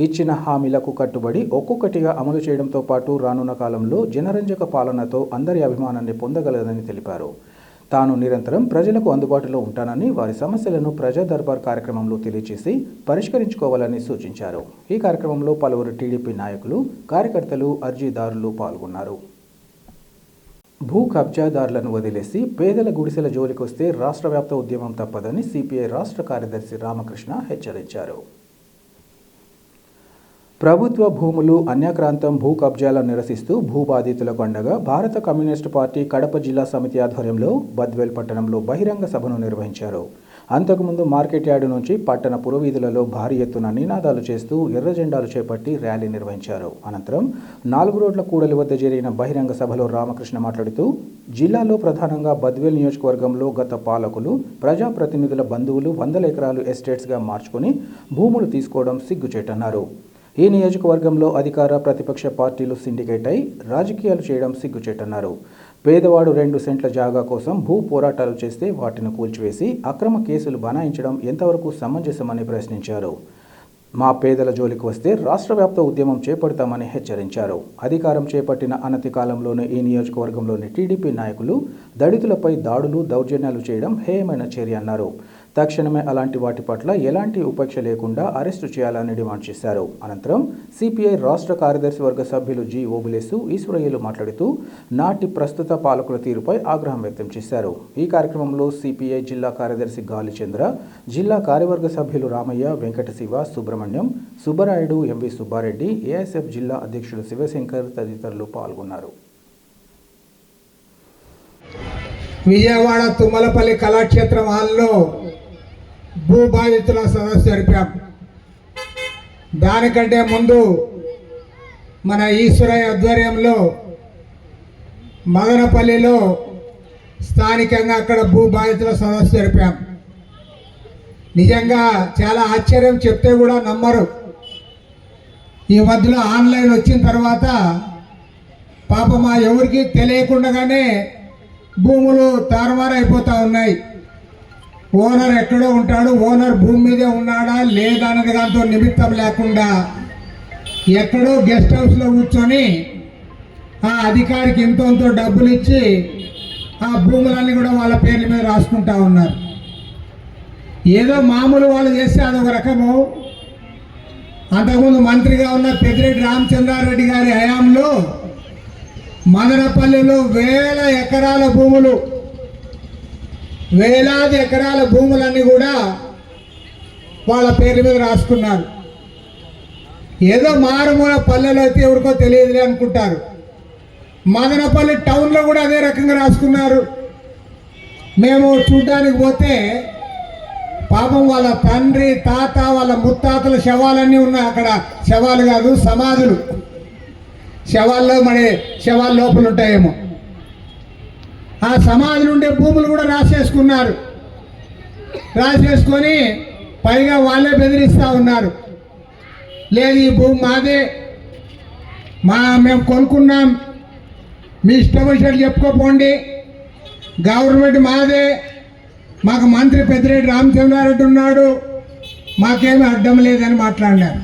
ఇచ్చిన హామీలకు కట్టుబడి ఒక్కొక్కటిగా అమలు చేయడంతో పాటు రానున్న కాలంలో జనరంజక పాలనతో అందరి అభిమానాన్ని పొందగలదని తెలిపారు. తాను నిరంతరం ప్రజలకు అందుబాటులో ఉంటానని, వారి సమస్యలను ప్రజా దర్బార్ కార్యక్రమంలో తెలియజేసి పరిష్కరించుకోవాలని సూచించారు. ఈ కార్యక్రమంలో పలువురు టీడీపీ నాయకులు, కార్యకర్తలు, అర్జీదారులు పాల్గొన్నారు. భూ కబ్జాదారులను వదిలేసి పేదల గుడిసెల జోలికొస్తే రాష్ట్ర వ్యాప్త ఉద్యమం తప్పదని సిపిఐ రాష్ట్ర కార్యదర్శి రామకృష్ణ హెచ్చరించారు. ప్రభుత్వ భూములు అన్యాక్రాంతం భూ కబ్జాలను నిరసిస్తూ భూబాధితులకు అండగా భారత కమ్యూనిస్టు పార్టీ కడప జిల్లా సమితి ఆధ్వర్యంలో బద్వేల్ పట్టణంలో బహిరంగ సభను నిర్వహించారు. అంతకుముందు మార్కెట్ యార్డు నుంచి పట్టణ పురవీధులలో భారీ ఎత్తున నినాదాలు చేస్తూ ఎర్ర జెండాలు చేపట్టి ర్యాలీ నిర్వహించారు. అనంతరం 4 రోడ్ల కూడలి వద్ద జరిగిన బహిరంగ సభలో రామకృష్ణ మాట్లాడుతూ జిల్లాలో ప్రధానంగా బద్వేల్ నియోజకవర్గంలో గత పాలకులు ప్రజాప్రతినిధుల బంధువులు 100 ఎకరాలు ఎస్టేట్స్గా మార్చుకొని భూములు తీసుకోవడం సిగ్గుచేటన్నారు. ఈ నియోజకవర్గంలో అధికార ప్రతిపక్ష పార్టీలు సిండికేట్ అయి రాజకీయాలు చేయడం సిగ్గుచేటన్నారు. పేదవాడు 2 సెంట్ల జాగా కోసం భూ పోరాటాలు చేస్తే వాటిని కూల్చివేసి అక్రమ కేసులు బనాయించడం ఎంతవరకు సమంజసమని ప్రశ్నించారు. మా పేదల జోలికి వస్తే రాష్ట్ర వ్యాప్త ఉద్యమం చేపడతామని హెచ్చరించారు. అధికారం చేపట్టిన అనతి కాలంలోనే ఈ నియోజకవర్గంలోని టీడీపీ నాయకులు దళితులపై దాడులు, దౌర్జన్యాలు చేయడం హేయమైన చర్య అన్నారు. తక్షణమే అలాంటి వాటి పట్ల ఎలాంటి ఉపేక్ష లేకుండా అరెస్టు చేయాలని డిమాండ్ చేశారు. అనంతరం సిపిఐ రాష్ట్ర కార్యదర్శి వర్గ సభ్యులు జి ఓబులేసు, ఈశ్వరయ్యలు మాట్లాడుతూ నాటి ప్రస్తుత పాలకుల తీరుపై ఆగ్రహం వ్యక్తం చేశారు. ఈ కార్యక్రమంలో సిపిఐ జిల్లా కార్యదర్శి గాలిచంద్ర, జిల్లా కార్యవర్గ సభ్యులు రామయ్య, వెంకట శివ, సుబ్రహ్మణ్యం, సుబ్బరాయుడు, ఎంవి సుబ్బారెడ్డి, ఏఎస్ఎఫ్ జిల్లా అధ్యక్షుడు శివశంకర్ తదితరులు పాల్గొన్నారు. విజయవాడ తుమ్మలపల్లి కళాక్షేత్రం హాల్లో భూబాధితుల సదస్సు జరిపాం. దానికంటే ముందు మన ఈశ్వరయ్య ఆధ్వర్యంలో మదనపల్లిలో స్థానికంగా అక్కడ భూబాధితుల సదస్సు జరిపాం. నిజంగా చాలా ఆశ్చర్యం, చెప్తే కూడా నమ్మరు. ఈ మధ్యలో ఆన్లైన్ వచ్చిన తర్వాత పాపం ఎవరికి తెలియకుండానే భూములు తారుమారైపోతూ ఉన్నాయి. ఓనర్ ఎక్కడో ఉంటాడు, ఓనర్ భూమి మీదే ఉన్నాడా లేదా అన్నది దాంతో నిమిత్తం లేకుండా ఎక్కడో గెస్ట్ హౌస్లో కూర్చొని ఆ అధికారికి ఎంతో డబ్బులు ఇచ్చి ఆ భూములన్నీ కూడా వాళ్ళ పేర్ల మీద రాసుకుంటా ఉన్నారు. ఏదో మామూలు వాళ్ళు చేస్తే అదొక రకము. అంతకుముందు మంత్రిగా ఉన్న పెద్దిరెడ్డి రామచంద్రారెడ్డి గారి హయాంలో మదనపల్లిలో వేలాది ఎకరాల భూములన్నీ కూడా వాళ్ళ పేర్ల మీద రాసుకున్నారు. ఏదో మారుమూల పల్లెలో అయితే ఎవరికో తెలియదులే అనుకుంటారు. మదనపల్లి టౌన్లో కూడా అదే రకంగా రాసుకున్నారు. మేము చూడ్డానికి పోతే పాపం వాళ్ళ తండ్రి తాత వాళ్ళ ముత్తాతల శవాలన్నీ ఉన్నాయి. అక్కడ శవాలు కాదు, సమాధులు. శవాల్లో శవాల లోపల ఉంటాయేమో. ఆ సమాధులు ఉండే భూములు కూడా రాసేసుకొని పైగా వాళ్ళే బెదిరిస్తూ ఉన్నారు. లేదు, ఈ భూమి మాదే, మేము కొనుక్కున్నాం, మీ ఇష్టం వచ్చినట్టు చెప్పుకోపోండి, గవర్నమెంట్ మాదే, మాకు మంత్రి పెద్దిరెడ్డి రామచంద్రారెడ్డి ఉన్నాడు, మాకేమీ అడ్డం లేదని మాట్లాడినారు.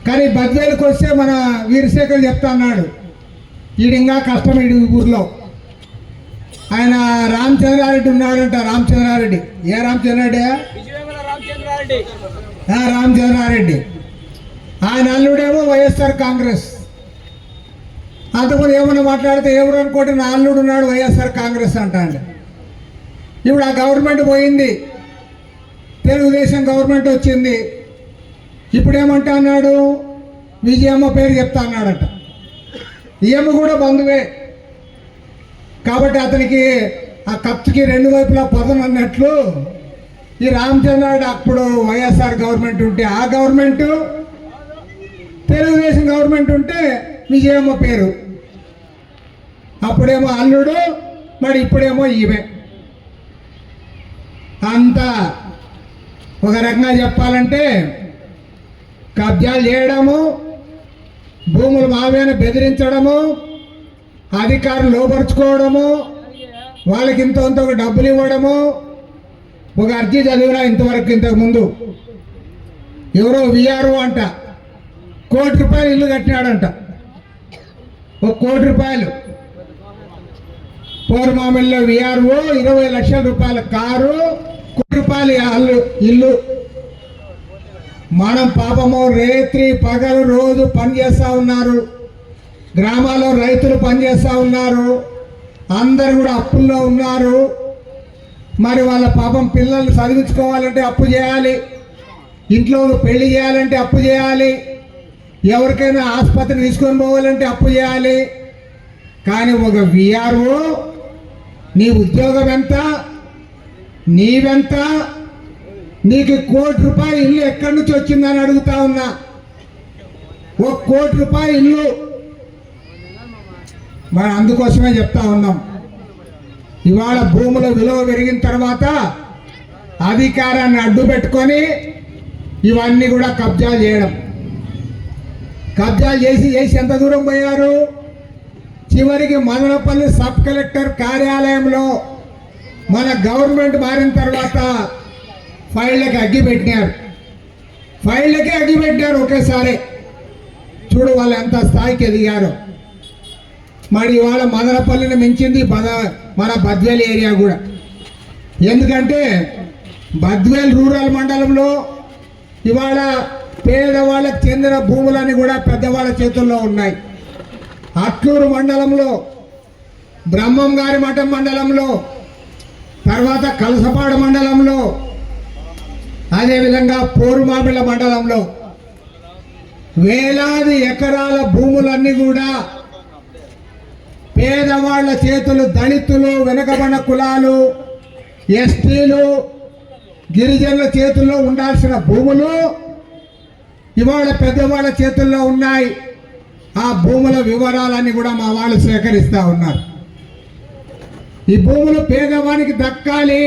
కానీ బద్వేలుకి వస్తే మన వీరశేఖర్ చెప్తా అన్నాడు, ఈడింగా కష్టం ఈ ఊర్లో. ఆయన రామచంద్రారెడ్డి ఉన్నాడంట. రామచంద్రారెడ్డి ఏ రామచంద్రారెడ్డి? రామచంద్రారెడ్డి. ఆయన అల్లుడేమో వైఎస్ఆర్ కాంగ్రెస్. అంతకుముందు ఏమన్నా మాట్లాడితే ఎవరు అనుకోండి, నా అల్లుడు ఉన్నాడు వైఎస్ఆర్ కాంగ్రెస్ అంటాడు. ఇప్పుడు ఆ గవర్నమెంట్ పోయింది, తెలుగుదేశం గవర్నమెంట్ వచ్చింది. ఇప్పుడు ఏమంటా అన్నాడు, విజయమ్మ పేరు చెప్తా అన్నాడట. ఈయమ్మ కూడా బంధువే కాబట్టి అతనికి ఆ కత్తికి రెండు వైపులా పదం అన్నట్లు ఈ రామచంద్రారెడ్డి అప్పుడు వైఎస్ఆర్ గవర్నమెంట్ ఉంటే ఆ గవర్నమెంట్, తెలుగుదేశం గవర్నమెంట్ ఉంటే విజయమ్మ పేరు. అప్పుడేమో అల్లుడు, మరి ఇప్పుడేమో ఈమె. అంతా ఒక రకంగా చెప్పాలంటే కబ్జాలు చేయడము, భూములు మావేని బెదిరించడము, అధికారులు లోపరుచుకోవడము, వాళ్ళకి ఇంత డబ్బులు ఇవ్వడము. ఒక అర్జీ చదివినా ఇంతకుముందు ఎవరో విఆర్ఓ అంట, ₹1 కోటి ఇల్లు కట్టినాడంట. ₹1 కోటి. పోరుమామిల్లో విఆర్ఓ 20 లక్షల రూపాయల కారు, ₹1 కోటి ఇల్లు. మనం పాపము రేత్రి పగలు రోజు పనిచేస్తూ ఉన్నారు. గ్రామాల్లో రైతులు పనిచేస్తూ ఉన్నారు. అందరు కూడా అప్పుల్లో ఉన్నారు. మరి వాళ్ళ పాపం పిల్లల్ని చదివించుకోవాలంటే అప్పు చేయాలి, ఇంట్లో పెళ్లి చేయాలంటే అప్పు చేయాలి, ఎవరికైనా ఆసుపత్రికి తీసుకొని పోవాలంటే అప్పు చేయాలి. కానీ ఒక విఆర్ఓ నీ ఉద్యోగం ఎంత, నీవెంత, నీకు ₹1 కోటి ఇల్లు ఎక్కడి నుంచి వచ్చిందని అడుగుతా ఉన్నా. ₹1 కోటి ఇల్లు. మరి అందుకోసమే చెప్తా ఉన్నాం, ఇవాళ భూముల విలువ పెరిగిన తర్వాత అధికారాన్ని అడ్డు పెట్టుకొని ఇవన్నీ కూడా కబ్జాలు చేయడం. కబ్జాలు చేసి ఎంత దూరం పోయారు, చివరికి మదనపల్లి సబ్ కలెక్టర్ కార్యాలయంలో మన గవర్నమెంట్ మారిన తర్వాత ఫైళ్ళకి అగ్గి పెట్టినారు ఒకేసారి. చూడు వాళ్ళు ఎంత స్థాయికి ఎదిగారు. మరి ఇవాళ మదనపల్లిని మించింది మన బద్వేల్ ఏరియా కూడా. ఎందుకంటే బద్వేల్ రూరల్ మండలంలో ఇవాళ పేదవాళ్ళకు చెందిన భూములన్నీ కూడా పెద్దవాళ్ళ చేతుల్లో ఉన్నాయి. అట్లూరు మండలంలో, బ్రహ్మం గారి మఠం మండలంలో, తర్వాత కలసపాడు మండలంలో, అదేవిధంగా పోరుమామిళ్ళ మండలంలో వేలాది ఎకరాల భూములన్నీ కూడా పేదవాళ్ల చేతులు, దళితులు, వెనుకబడిన కులాలు, ఎస్టీలు, గిరిజనుల చేతుల్లో ఉండాల్సిన భూములు ఇవాళ పెద్దవాళ్ళ చేతుల్లో ఉన్నాయి. ఆ భూముల వివరాలన్నీ కూడా మా వాళ్ళు సేకరిస్తూ ఉన్నారు. ఈ భూములు పేదవానికి దక్కాలి,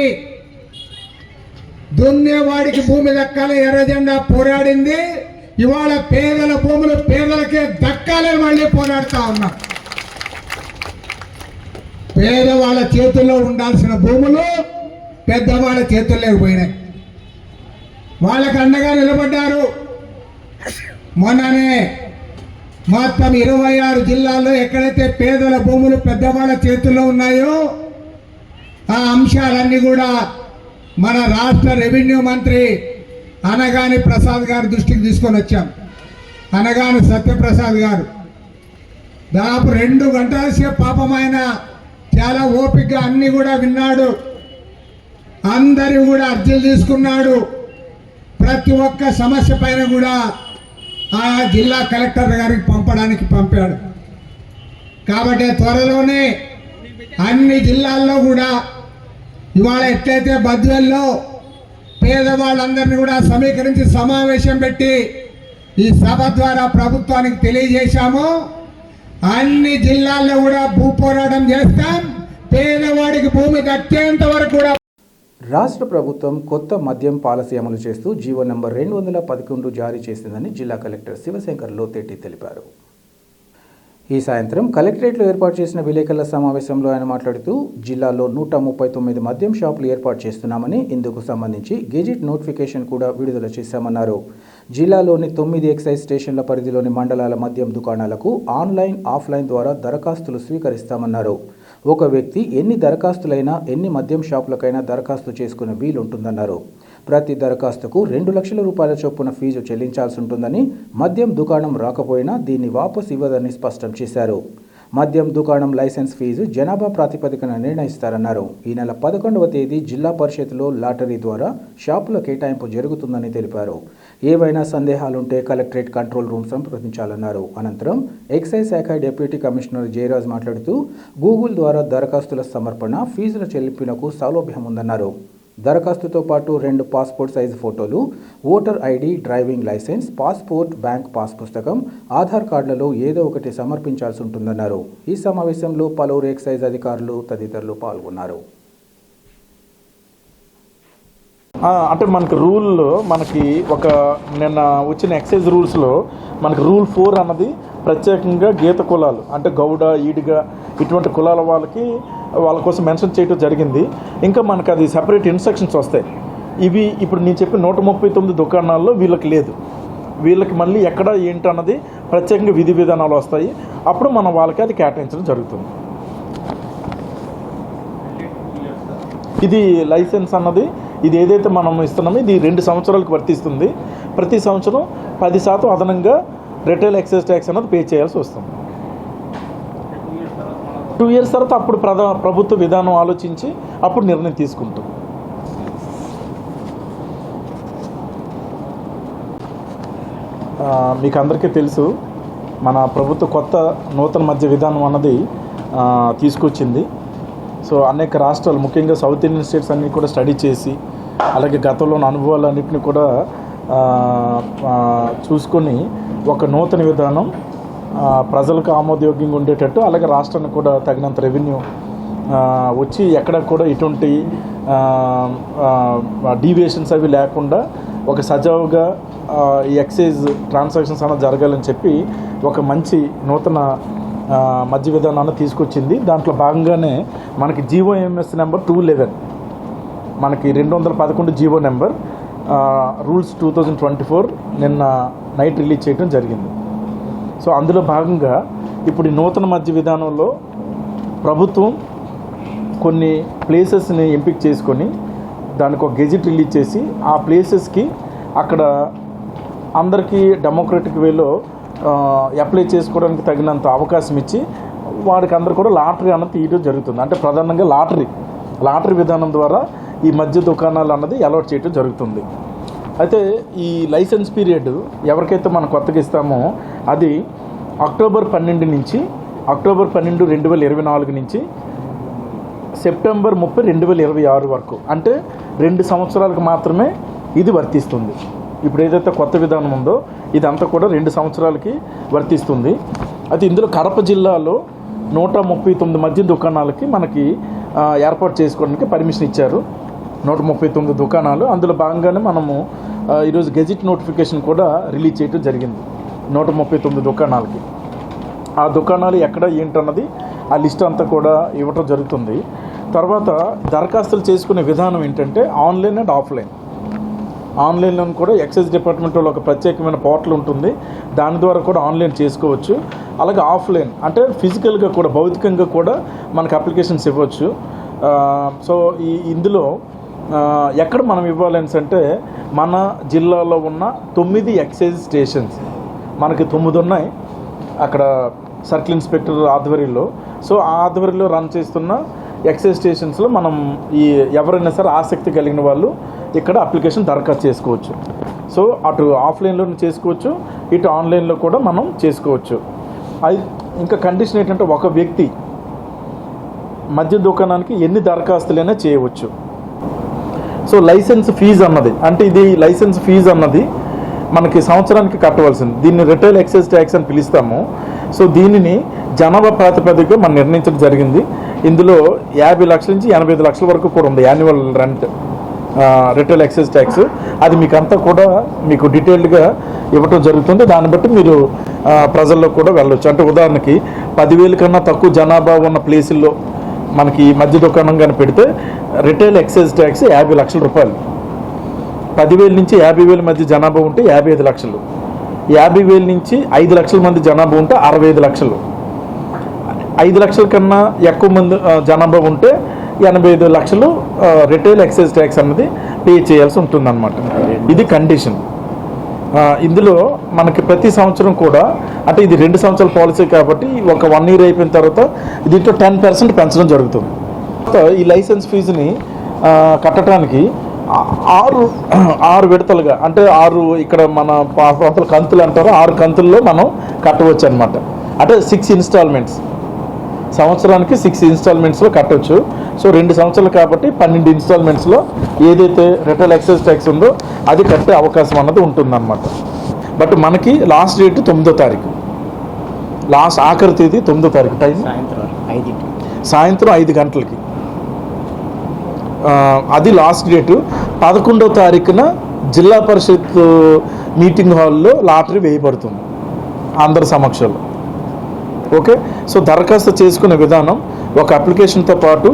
దున్నేవాడికి భూమి దక్కాలి. ఎర్రజెండా పోరాడింది. ఇవాళ పేదల భూములు పేదలకే దక్కాలని మళ్ళీ పోరాడుతూ ఉన్నాం. పేదవాళ్ళ చేతుల్లో ఉండాల్సిన భూములు పెద్దవాళ్ళ చేతుల్లోకి పోయినాయి. వాళ్ళకు అండగా నిలబడ్డారు. మొన్ననే మొత్తం 26 జిల్లాల్లో ఎక్కడైతే పేదల భూములు పెద్దవాళ్ళ చేతుల్లో ఉన్నాయో ఆ అంశాలన్నీ కూడా మన రాష్ట్ర రెవెన్యూ మంత్రి అనగాని ప్రసాద్ గారి దృష్టికి తీసుకొని వచ్చాం. అనగాని సత్యప్రసాద్ గారు దాదాపు 2 గంటల సేపు పాపం ఆయన చాలా ఓపికగా అన్ని కూడా విన్నాడు. అందరూ కూడా అర్జీలు తీసుకున్నాడు. ప్రతి ఒక్క సమస్య పైన కూడా ఆ జిల్లా కలెక్టర్ గారికి పంపాడు. కాబట్టి త్వరలోనే అన్ని జిల్లాల్లో కూడా ఇవాళ ఎట్లయితే బద్వేల్లో పేదవాళ్ళందరినీ కూడా సమీకరించి సమావేశం పెట్టి ఈ సభ ద్వారా ప్రభుత్వానికి తెలియజేశామో అన్ని జిల్లాల్లో కూడా భూ పోరాటం చేస్తాం. పేదవాడికి భూమి దక్కేంత వరకు కూడా. రాష్ట్ర ప్రభుత్వం కొత్త మద్యం పాలసీ అమలు చేస్తూ జీవో నంబర్ 211 జారీ చేసిందని జిల్లా కలెక్టర్ శివశంకర్ లోతేటి తెలిపారు. ఈ సాయంత్రం కలెక్టరేట్లో ఏర్పాటు చేసిన విలేకరుల సమావేశంలో ఆయన మాట్లాడుతూ జిల్లాలో 139 మద్యం షాపులు ఏర్పాటు చేస్తున్నామని, ఇందుకు సంబంధించి గెజిట్ నోటిఫికేషన్ కూడా విడుదల చేశామన్నారు. జిల్లాలోని 9 ఎక్సైజ్ స్టేషన్ల పరిధిలోని మండలాల మద్యం దుకాణాలకు ఆన్లైన్, ఆఫ్లైన్ ద్వారా దరఖాస్తులు స్వీకరిస్తామన్నారు. ఒక వ్యక్తి ఎన్ని దరఖాస్తులైనా, ఎన్ని మద్యం షాపులకైనా దరఖాస్తు చేసుకునే వీలుంటుందన్నారు. ప్రతి దరఖాస్తుకు 2 లక్షల రూపాయల చొప్పున ఫీజు చెల్లించాల్సి ఉంటుందని, మద్యం దుకాణం రాకపోయినా దీన్ని వాపసు ఇవ్వదని స్పష్టం చేశారు. మద్యం దుకాణం లైసెన్స్ ఫీజు జనాభా ప్రాతిపదికన నిర్ణయిస్తారన్నారు. ఈ నెల 11వ తేదీ జిల్లా పరిషత్లో లాటరీ ద్వారా షాపుల కేటాయింపు జరుగుతుందని తెలిపారు. ఏవైనా సందేహాలుంటే కలెక్టరేట్ కంట్రోల్ రూమ్ సంప్రదించాలన్నారు. అనంతరం ఎక్సైజ్ శాఖ డిప్యూటీ కమిషనర్ జయరాజ్ మాట్లాడుతూ గూగుల్ ద్వారా దరఖాస్తుల సమర్పణ, ఫీజుల చెల్లింపునకు సౌలభ్యం ఉందన్నారు. దరఖాస్తుతో పాటు 2 పాస్పోర్ట్ సైజు ఫోటోలు, voter ID, driving licence, passport, bank pass పుస్తకం, ఆధార్ కార్డులలో ఏదో ఒకటి సమర్పించాల్సి ఉంటుందన్నారు. ఈ సమావేశంలో పలువురు ఎక్సైజ్ అధికారులు తదితరులు పాల్గొన్నారు. అంటే మనకి మనకి ఒక నిన్న వచ్చిన ఎక్సైజ్ రూల్స్లో మనకి రూల్ 4 అన్నది ప్రత్యేకంగా గీత కులాలు అంటే గౌడ, ఈడిగ ఇటువంటి కులాల వాళ్ళ కోసం మెన్షన్ చేయడం జరిగింది. ఇంకా మనకు అది సెపరేట్ ఇన్స్ట్రక్షన్స్ వస్తాయి. ఇవి ఇప్పుడు నేను చెప్పిన 139 దుకాణాల్లో వీళ్ళకి లేదు. వీళ్ళకి మళ్ళీ ఎక్కడ ఏంటన్నది ప్రత్యేకంగా విధి విధానాలు వస్తాయి. అప్పుడు మనం వాళ్ళకి అది కేటాయించడం జరుగుతుంది. ఇది లైసెన్స్ అన్నది ఇది ఏదైతే మనం ఇస్తున్నామో ఇది 2 సంవత్సరాలకు వర్తిస్తుంది. ప్రతి సంవత్సరం 10% అదనంగా రిటైల్ ఎక్సైజ్ ట్యాక్స్ అన్నది పే చేయాల్సి వస్తుంది. 2 ఇయర్స్ తర్వాత అప్పుడు ప్రభుత్వ విధానం ఆలోచించి అప్పుడు నిర్ణయం తీసుకుంటాం. మీకు అందరికీ తెలుసు మన ప్రభుత్వ కొత్త నూతన మద్య విధానం అన్నది తీసుకొచ్చింది. సో అనేక రాష్ట్రాలు ముఖ్యంగా సౌత్ ఇండియన్ స్టేట్స్ అన్నీ కూడా స్టడీ చేసి అలాగే గతంలోని అనుభవాలన్నింటినీ కూడా చూసుకొని ఒక నూతన విధానం ప్రజలకు ఆమోదయోగ్యంగా ఉండేటట్టు అలాగే రాష్ట్రానికి కూడా తగినంత రెవెన్యూ వచ్చి ఎక్కడ కూడా ఇటువంటి డీవియేషన్స్ అవి లేకుండా ఒక సజావుగా ఈ ఎక్సైజ్ ట్రాన్సాక్షన్స్ అన్నది జరగాలని చెప్పి ఒక మంచి నూతన మద్య విధానాన్ని తీసుకొచ్చింది. దాంట్లో భాగంగానే మనకి జీవోఎంఎస్ నెంబర్ 211 మనకి 211 జీవో నెంబర్ రూల్స్ 2024 నిన్న నైట్ రిలీజ్ చేయడం జరిగింది. సో అందులో భాగంగా ఇప్పుడు ఈ నూతన మద్య విధానంలో ప్రభుత్వం కొన్ని ప్లేసెస్ని ఎంపిక చేసుకొని దానికి ఒక గెజిట్ రిలీజ్ చేసి ఆ ప్లేసెస్కి అక్కడ అందరికీ డెమోక్రటిక్ వేలో అప్లై చేసుకోవడానికి తగినంత అవకాశం ఇచ్చి వారికి అందరూ కూడా లాటరీ అన్నది తీయడం జరుగుతుంది. అంటే ప్రధానంగా లాటరీ విధానం ద్వారా ఈ మద్య దుకాణాలు అన్నది అలాట్ చేయడం జరుగుతుంది. అయితే ఈ లైసెన్స్ పీరియడ్ ఎవరికైతే మనం కొత్తగా ఇస్తామో అది అక్టోబర్ 12 నుంచి అక్టోబర్ 12, 2024 నుంచి సెప్టెంబర్ 30, 2026 వరకు అంటే 2 సంవత్సరాలకు మాత్రమే ఇది వర్తిస్తుంది. ఇప్పుడు ఏదైతే కొత్త విధానం ఉందో ఇదంతా కూడా 2 సంవత్సరాలకి వర్తిస్తుంది. అయితే ఇందులో కడప జిల్లాలో 139 మద్యం దుకాణాలకి మనకి ఏర్పాటు చేసుకోవడానికి పర్మిషన్ ఇచ్చారు. 139 దుకాణాలు. అందులో భాగంగానే మనము ఈరోజు గెజిట్ నోటిఫికేషన్ కూడా రిలీజ్ చేయడం జరిగింది 139 దుకాణాలకి. ఆ దుకాణాలు ఎక్కడ ఏంటన్నది ఆ లిస్ట్ అంతా కూడా ఇవ్వటం జరుగుతుంది. తర్వాత దరఖాస్తులు చేసుకునే విధానం ఏంటంటే ఆన్లైన్ అండ్ ఆఫ్లైన్. ఆన్లైన్లో కూడా ఎక్సైజ్ డిపార్ట్మెంట్ వాళ్ళు ఒక ప్రత్యేకమైన పోర్టల్ ఉంటుంది, దాని ద్వారా కూడా ఆన్లైన్ చేసుకోవచ్చు. అలాగే ఆఫ్లైన్ అంటే ఫిజికల్గా కూడా భౌతికంగా కూడా మనకు అప్లికేషన్స్ ఇవ్వచ్చు. సో ఇందులో ఎక్కడ మనం ఇవ్వాలని అంటే మన జిల్లాలో ఉన్న 9 ఎక్సైజ్ స్టేషన్స్, మనకి 9 ఉన్నాయి అక్కడ సర్కిల్ ఇన్స్పెక్టర్ ఆధ్వర్యంలో. సో ఆ ఆధ్వర్యంలో రన్ చేస్తున్న ఎక్సైజ్ స్టేషన్స్లో మనం ఎవరైనా సరే ఆసక్తి కలిగిన వాళ్ళు ఇక్కడ అప్లికేషన్ దరఖాస్తు చేసుకోవచ్చు. సో అటు ఆఫ్లైన్లో చేసుకోవచ్చు, ఇటు ఆన్లైన్లో కూడా మనం చేసుకోవచ్చు. ఇంకా కండిషన్ ఏంటంటే ఒక వ్యక్తి మద్య దుకాణానికి ఎన్ని దరఖాస్తులైనా చేయవచ్చు. సో లైసెన్స్ ఫీజు అన్నది అంటే ఇది లైసెన్స్ ఫీజు అన్నది మనకి సంవత్సరానికి కట్టవలసింది. దీన్ని రిటైల్ ఎక్సైజ్ ట్యాక్స్ అని పిలుస్తాము. సో దీనిని జనాభా ప్రాతిపదికగా మనం నిర్ణయించడం జరిగింది. ఇందులో 50 లక్షల నుంచి 85 లక్షల వరకు కూడా ఉంది annual rent retail excise tax. అది మీకు అంతా కూడా మీకు డీటెయిల్డ్గా ఇవ్వటం జరుగుతుంది. దాన్ని బట్టి మీరు ప్రజల్లో కూడా వెళ్ళవచ్చు. అంటే ఉదాహరణకి 10,000 కన్నా తక్కువ జనాభా ఉన్న ప్లేసుల్లో మనకి మద్య దుకాణం కానీ పెడితే రిటైల్ ఎక్సైజ్ ట్యాక్స్ 50 లక్షల రూపాయలు. 10,000 నుంచి 50,000 మధ్య జనాభా ఉంటే 55 లక్షలు, 50,000 నుంచి 5 లక్షల మంది జనాభా ఉంటే 65 లక్షలు, 5 లక్షల కన్నా ఎక్కువ మంది జనాభా ఉంటే 85 లక్షలు రిటైల్ ఎక్సైజ్ ట్యాక్స్ అన్నది పే చేయాల్సి ఉంటుందన్నమాట. ఇది కండిషన్. ఇందులో మనకి ప్రతి సంవత్సరం కూడా అంటే ఇది 2 సంవత్సరాల పాలసీ కాబట్టి ఒక 1 ఇయర్ అయిపోయిన తర్వాత దీంట్లో 10% పెంచడం జరుగుతుంది. ఈ లైసెన్స్ ఫీజుని కట్టడానికి 6 విడతలుగా అంటే 6 ఇక్కడ మన కంతులు అంటారు, 6 కంతుల్లో మనం కట్టవచ్చు అనమాట. అంటే 6 ఇన్స్టాల్మెంట్స్, సంవత్సరానికి 6 ఇన్స్టాల్మెంట్స్లో కట్టవచ్చు. సో 2 సంవత్సరాలు కాబట్టి 12 ఇన్స్టాల్మెంట్స్లో ఏదైతే రిటైల్ ఎక్సైజ్ ట్యాక్స్ ఉందో అది కట్టే అవకాశం అన్నది ఉంటుందన్నమాట. బట్ మనకి లాస్ట్ డేట్ 9వ తారీఖు, లాస్ట్ ఆఖరి తేదీ 9వ తారీఖు, టైం సాయంత్రం 5 గంటలకి. అది లాస్ట్ డేటు. 11వ తారీఖున జిల్లా పరిషత్ మీటింగ్ హాల్లో లాటరీ వేయబడుతుంది అందరి సమక్షంలో. ఓకే. సో దరఖాస్తు చేసుకునే విధానం ఒక అప్లికేషన్తో పాటు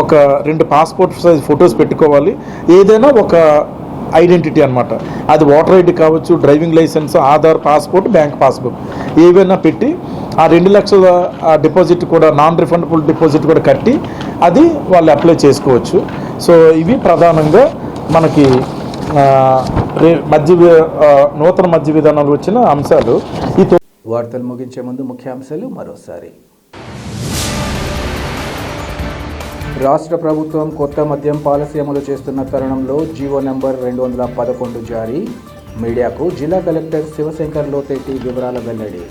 ఒక 2 పాస్పోర్ట్ సైజ్ ఫొటోస్ పెట్టుకోవాలి. ఏదైనా ఒక ఐడెంటిటీ అనమాట, అది ఓటర్ ఐడి కావచ్చు, driving licence, Aadhaar, passport, bank passbook ఏవైనా పెట్టి ఆ 2 లక్షల డిపాజిట్ కూడా నాన్ రిఫండబుల్ డిపాజిట్ కూడా కట్టి అది వాళ్ళు అప్లై చేసుకోవచ్చు. సో ఇవి ప్రధానంగా మనకి నూతన మద్య విధానాలు వచ్చిన అంశాలు. ఈ వార్తలు ముగించే ముందు ముఖ్యాంశాలు మరోసారి. రాష్ట్ర ప్రభుత్వం కొత్త మద్యం పాలసీ అమలు చేస్తున్న తరుణంలో జీవో నంబర్ 211 జారీ. మీడియాకు జిల్లా కలెక్టర్ శివశంకర్ లోతేటి వివరాల వెల్లడి.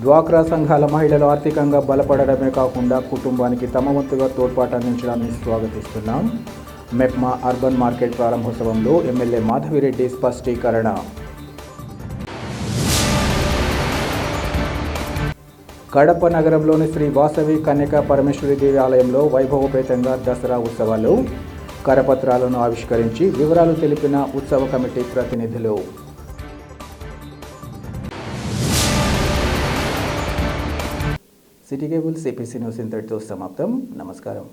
డ్వాక్రా సంఘాల మహిళలు ఆర్థికంగా బలపడడమే కాకుండా కుటుంబానికి తమ వంతుగా తోడ్పాటు అందించడాన్ని స్వాగతిస్తున్నాం. మెప్మా అర్బన్ మార్కెట్ ప్రారంభోత్సవంలో ఎమ్మెల్యే మాధవిరెడ్డి స్పష్టీకరణ. కడప నగరంలోని శ్రీ వాసవి కన్యకా పరమేశ్వరి దేవి ఆలయంలో వైభవోపేతంగా దసరా ఉత్సవాలు. కరపత్రాలను ఆవిష్కరించి వివరాలు తెలిపిన ఉత్సవ కమిటీ ప్రతినిధులు. సిటీ కేబుల్ సిపిసి న్యూస్ ఇంతటితో సమాప్తం. నమస్కారం.